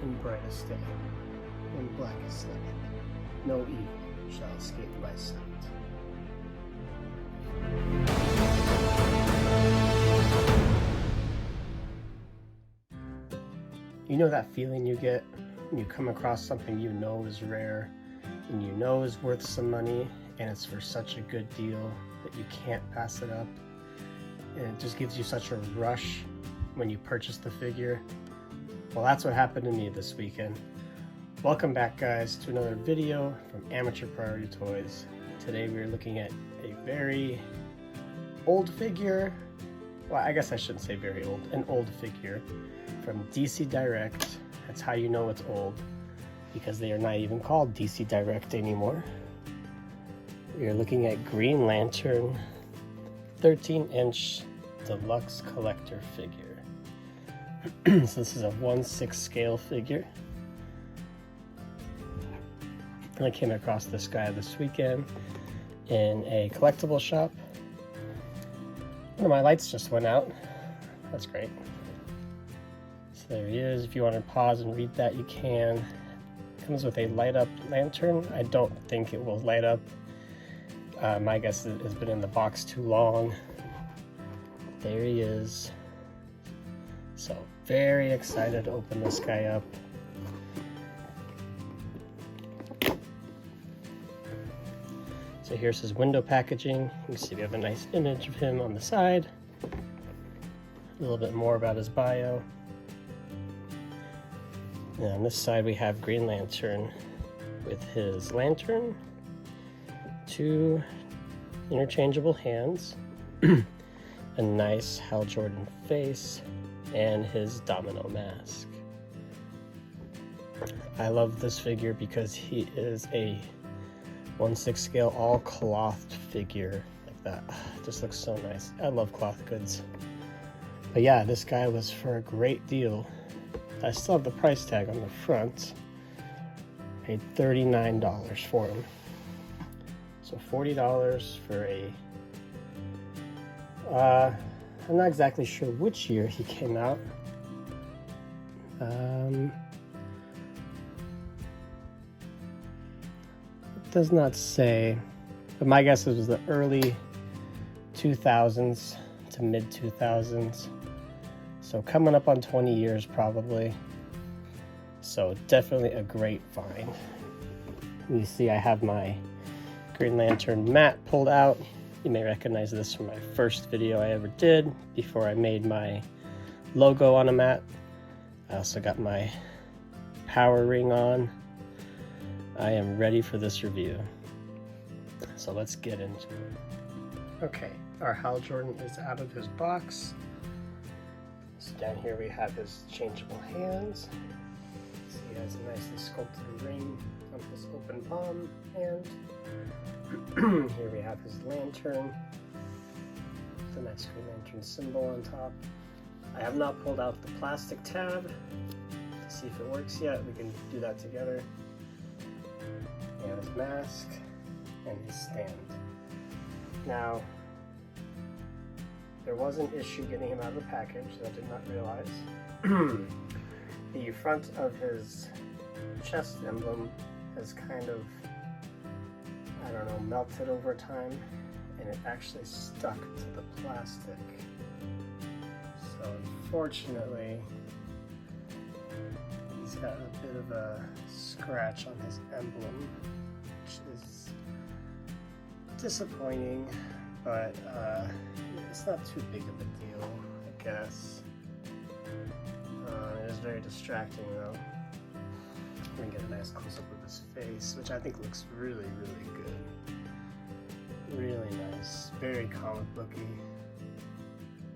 in brightest day, in blackest night, no evil shall escape my sight. You know that feeling you get when you come across something you know is rare and you know is worth some money, and it's for such a good deal that you can't pass it up, and it just gives you such a rush when you purchase the figure? Well, that's what happened to me this weekend. Welcome back, guys, to another video from Amateur Priority Toys. Today we're looking at a very old figure. Well, I guess I shouldn't say very old, an old figure from DC Direct. That's how you know it's old, because they are not even called DC Direct anymore. We are looking at Green Lantern 13-inch deluxe collector figure. So this is a 1/6 scale figure. I came across this guy this weekend in a collectible shop. One of my lights just went out. That's great. So there he is. If you want to pause and read that, you can. It comes with a light up lantern. I don't think it will light up. My guess is it's been in the box too long. There he is. So very excited to open this guy up. So here's his window packaging. You can see we have a nice image of him on the side. A little bit more about his bio. And on this side we have Green Lantern with his lantern, 2 interchangeable hands, a nice Hal Jordan face, and his domino mask. I love this figure because he is a 1/6 scale all clothed figure like that. It just looks so nice. I love cloth goods. But yeah, this guy was for a great deal. I still have the price tag on the front. Paid $39 for him. So $40 for a I'm not exactly sure which year he came out. It does not say, but my guess is the early 2000s to mid 2000s. So coming up on 20 years probably. So definitely a great find. You see I have my Green Lantern mat pulled out. You may recognize this from my first video I ever did before I made my logo on a mat. I also got my power ring on. I am ready for this review. So let's get into it. Okay, our Hal Jordan is out of his box. So down here we have his changeable hands. So he has a nicely sculpted ring on his open palm hand. Here we have his lantern, the nice Green Lantern symbol on top. I have not pulled out the plastic tab to see if it works yet. We can do that together. And his mask and his stand. Now, there was an issue getting him out of the package that I did not realize. The front of his chest emblem has kind of, I don't know, melted over time, and it actually stuck to the plastic. So unfortunately, he's got a bit of a scratch on his emblem, which is disappointing, but it's not too big of a deal, I guess. It is very distracting though. We can get a nice close-up of his face, which I think looks really, really good. Really nice. Very comic booky.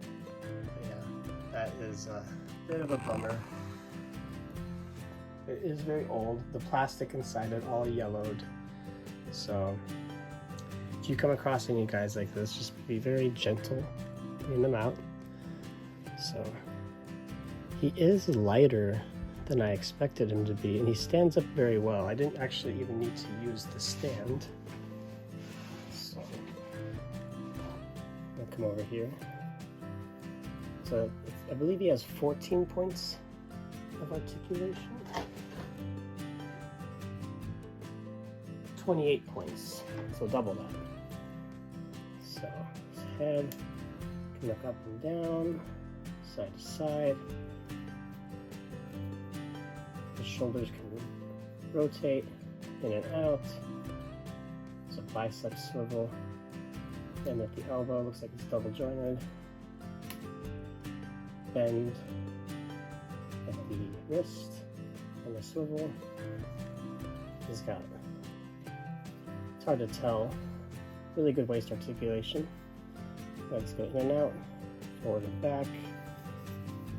But yeah, that is a bit of a bummer. It is very old. The plastic inside it all yellowed. So if you come across any guys like this, just be very gentle getting them out. So he is lighter than I expected him to be, and he stands up very well. I didn't actually even need to use the stand. So I'll come over here. So I believe he has 14 points of articulation. 28 points, so double that. So his head can look up and down, side to side. The shoulders can rotate in and out. There's a bicep swivel. And at the elbow, looks like it's double jointed. Bend at the wrist and the swivel. He's got, it's hard to tell, really good waist articulation. Legs go in and out, forward and back.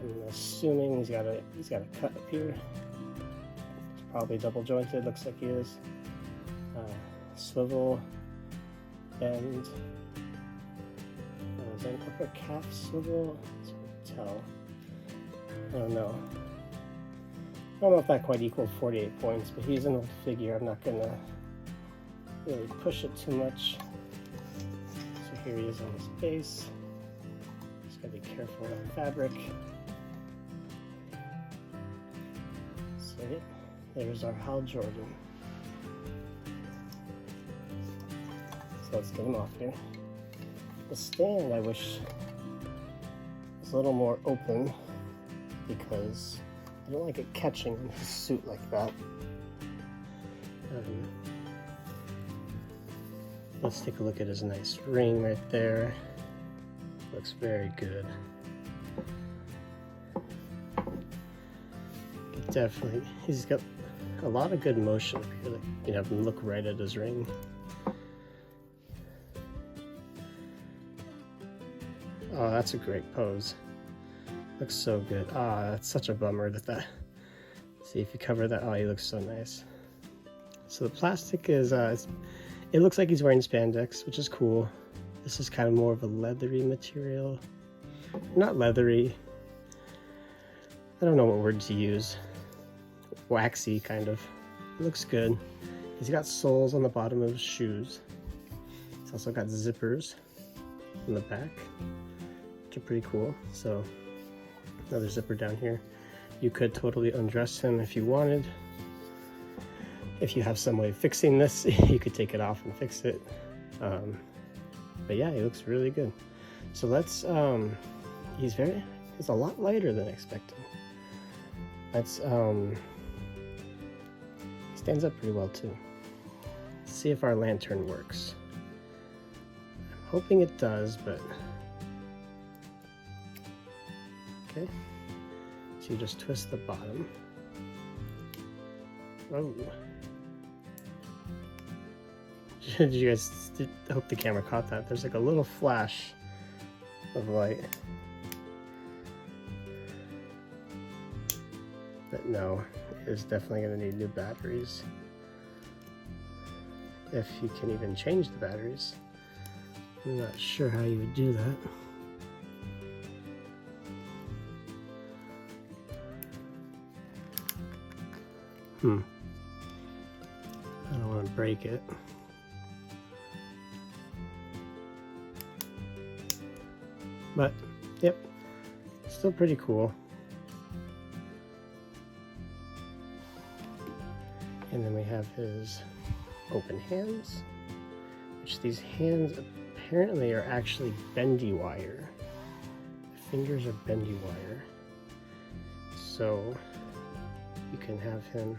I'm assuming he's got a cut up here. It's probably double jointed, looks like he is. Swivel, bend. Is that an upper calf swivel? It's hard to tell. I don't know. I don't know if that quite equaled 48 points, but he's an old figure. I'm not gonna really push it too much. So here he is on his base. Just gotta be careful around fabric. So yeah, there's our Hal Jordan. So let's get him off here. The stand, I wish was a little more open because I don't like it catching in his suit like that. Let's take a look at his nice ring right there. Looks very good. Definitely, he's got a lot of good motion here. Like, you know, look right at his ring. Oh, that's a great pose. Looks so good. Ah, that's such a bummer that. See if you cover that. Oh, he looks so nice. So the plastic is, it looks like he's wearing spandex, which is cool. This is kind of more of a leathery material. Not leathery. I don't know what word to use. Waxy, kind of. It looks good. He's got soles on the bottom of his shoes. He's also got zippers in the back, which are pretty cool. So another zipper down here. You could totally undress him if you wanted. If you have some way of fixing this, you could take it off and fix it. But yeah, he looks really good. So let's, he's a lot lighter than expected. Let's, he stands up pretty well too. Let's see if our lantern works. I'm hoping it does, but okay. So you just twist the bottom. Oh. Did you guys, I hope the camera caught that. There's like a little flash of light. But no, it's definitely going to need new batteries. If you can even change the batteries. I'm not sure how you would do that. I don't want to break it. But, yep, still pretty cool. And then we have his open hands, which these hands apparently are actually bendy wire. The fingers are bendy wire. So you can have him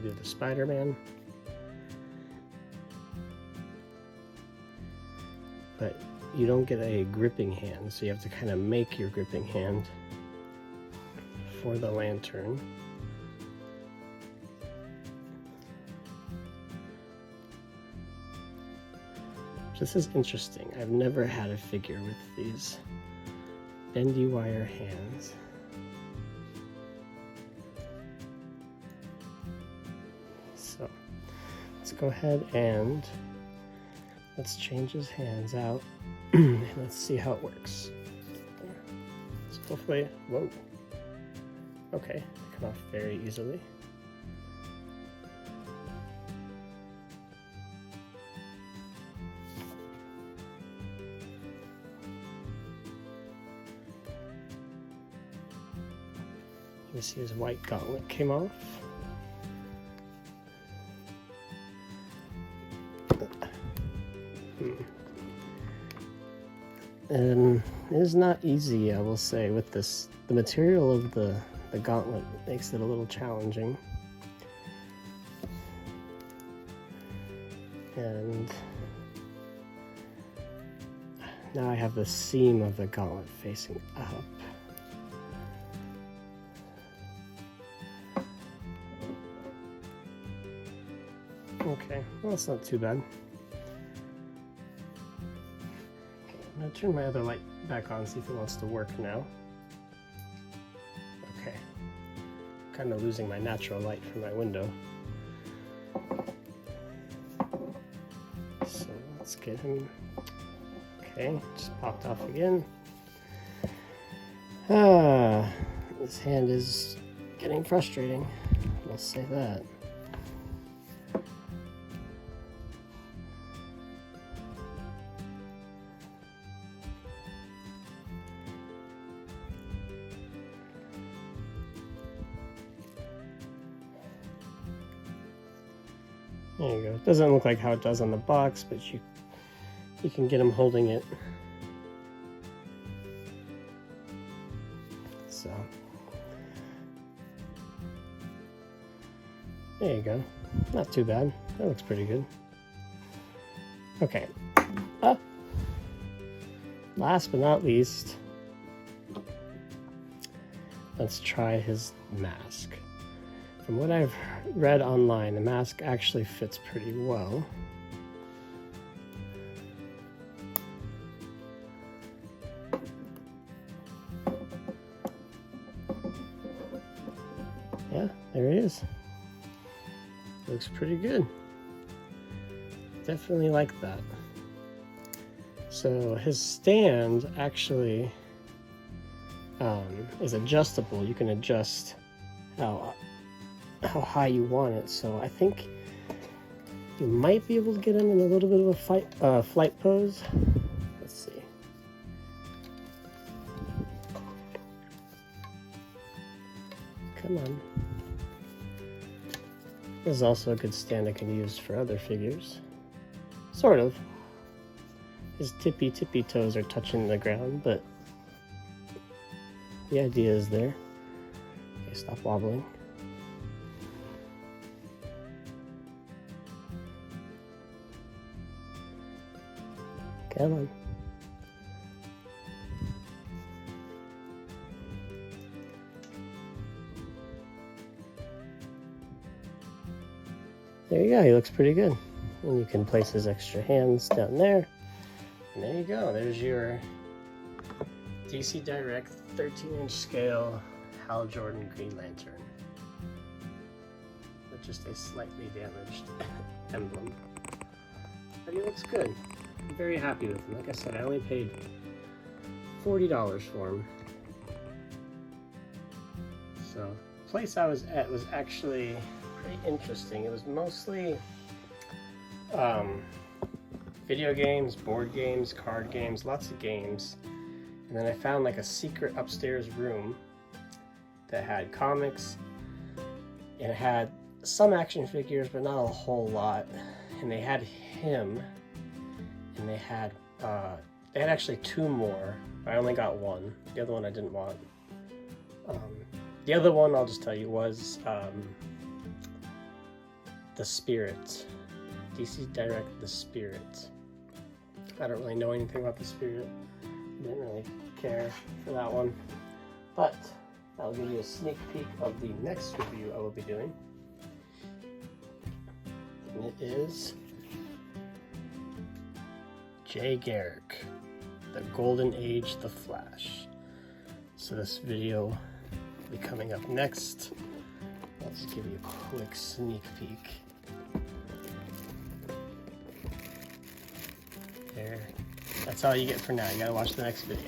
do the Spider-Man. But you don't get a gripping hand, so you have to kind of make your gripping hand for the lantern. This is interesting. I've never had a figure with these bendy wire hands. So let's go ahead and let's change his hands out and let's see how it works. So hopefully, whoa. Okay, they come off very easily. You see his white gauntlet came off. And it is not easy, I will say, with this. The material of the gauntlet makes it a little challenging. And now I have the seam of the gauntlet facing up. Okay, well, that's not too bad. I'm gonna turn my other light back on, see if it wants to work now. Okay, kind of losing my natural light from my window. So let's get him. Okay, just popped off again. This hand is getting frustrating, I'll say that. There you go. It doesn't look like how it does on the box, but you can get him holding it. So there you go. Not too bad. That looks pretty good. Okay. Last but not least, let's try his mask. From what I've read online, the mask actually fits pretty well. Yeah, there he is. Looks pretty good. Definitely like that. So his stand actually is adjustable. You can adjust how high you want it. So I think you might be able to get him in a little bit of a flight pose. Let's see. Come on. This is also a good stand I can use for other figures. Sort of. His tippy toes are touching the ground, but the idea is there. Okay, stop wobbling. Come on. There you go, he looks pretty good. And you can place his extra hands down there. And there you go, there's your DC Direct 13-inch scale Hal Jordan Green Lantern. With just a slightly damaged emblem. But he looks good. I'm very happy with him. Like I said, I only paid $40 for him. So, the place I was at was actually pretty interesting. It was mostly video games, board games, card games, lots of games. And then I found like a secret upstairs room that had comics, and it had some action figures, but not a whole lot. And they had him, and they had actually two more. I only got one. The other one I didn't want. The other one, I'll just tell you, was the Spirit. DC Direct The Spirit. I don't really know anything about the Spirit. Didn't really care for that one. But I'll give you a sneak peek of the next review I will be doing. And it is Jay Garrick, The Golden Age, The Flash. So this video will be coming up next. I'll just give you a quick sneak peek. There. That's all you get for now. You gotta watch the next video.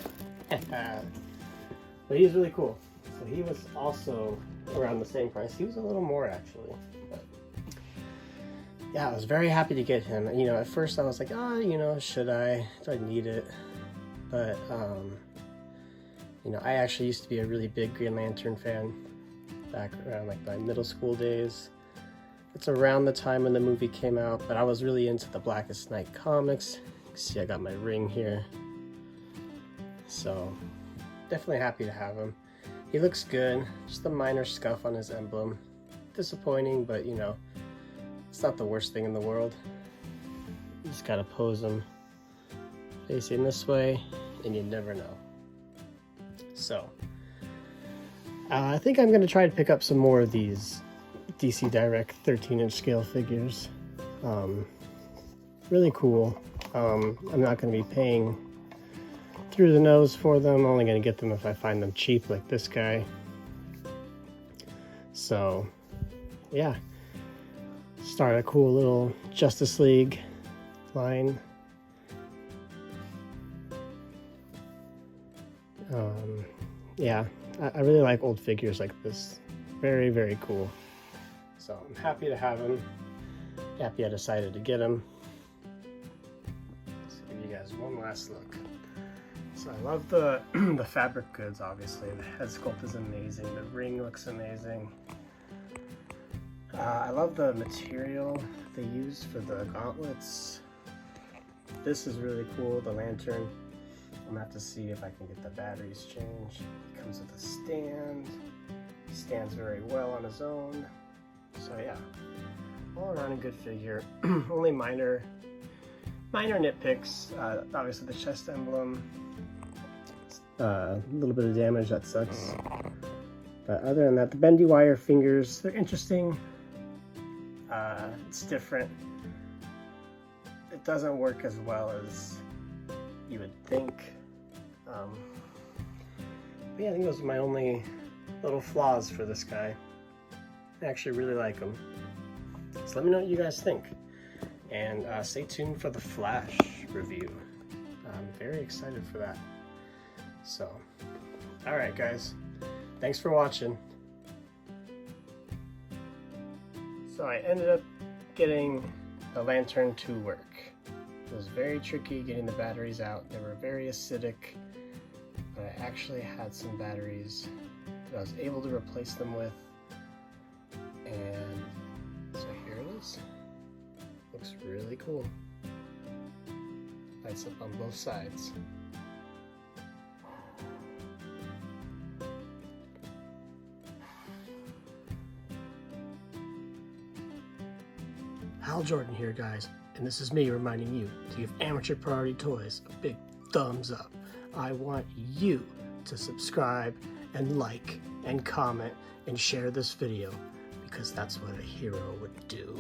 But he's really cool. So he was also around the same price. He was a little more actually. But yeah, I was very happy to get him. You know, at first I was like, should I? Do I need it? But you know, I actually used to be a really big Green Lantern fan, back around like my middle school days. It's around the time when the movie came out, but I was really into the Blackest Night comics. You can see I got my ring here. So definitely happy to have him. He looks good, just a minor scuff on his emblem. Disappointing, but you know, it's not the worst thing in the world. You just gotta pose him facing this way, and you never know. So, I think I'm gonna try to pick up some more of these DC Direct 13-inch scale figures. Really cool. I'm not gonna be paying through the nose for them. I'm only gonna get them if I find them cheap, like this guy. So yeah, start a cool little Justice League line. Yeah, I really like old figures like this. Very, very cool. So I'm happy to have him. Happy I decided to get him. Let's give you guys one last look. So I love the the fabric goods, obviously. The head sculpt is amazing. The ring looks amazing. I love the material they used for the gauntlets. This is really cool, the lantern. I'm gonna have to see if I can get the batteries changed. It comes with a stand. He stands very well on his own. So yeah, all around a good figure. Only minor nitpicks. Obviously the chest emblem. A little bit of damage, that sucks. But other than that, the bendy wire fingers, they're interesting. It's different. It doesn't work as well as you would think. But yeah, I think those are my only little flaws for this guy. I actually really like him. So let me know what you guys think. And stay tuned for the Flash review. I'm very excited for that. So, alright guys, thanks for watching. So I ended up getting the lantern to work. It was very tricky getting the batteries out. They were very acidic, but I actually had some batteries that I was able to replace them with. And so here it is. Looks really cool. Lights up on both sides. Hal Jordan here, guys, and this is me reminding you to give Amateur Priority Toys a big thumbs up. I want you to subscribe and like and comment and share this video, because that's what a hero would do.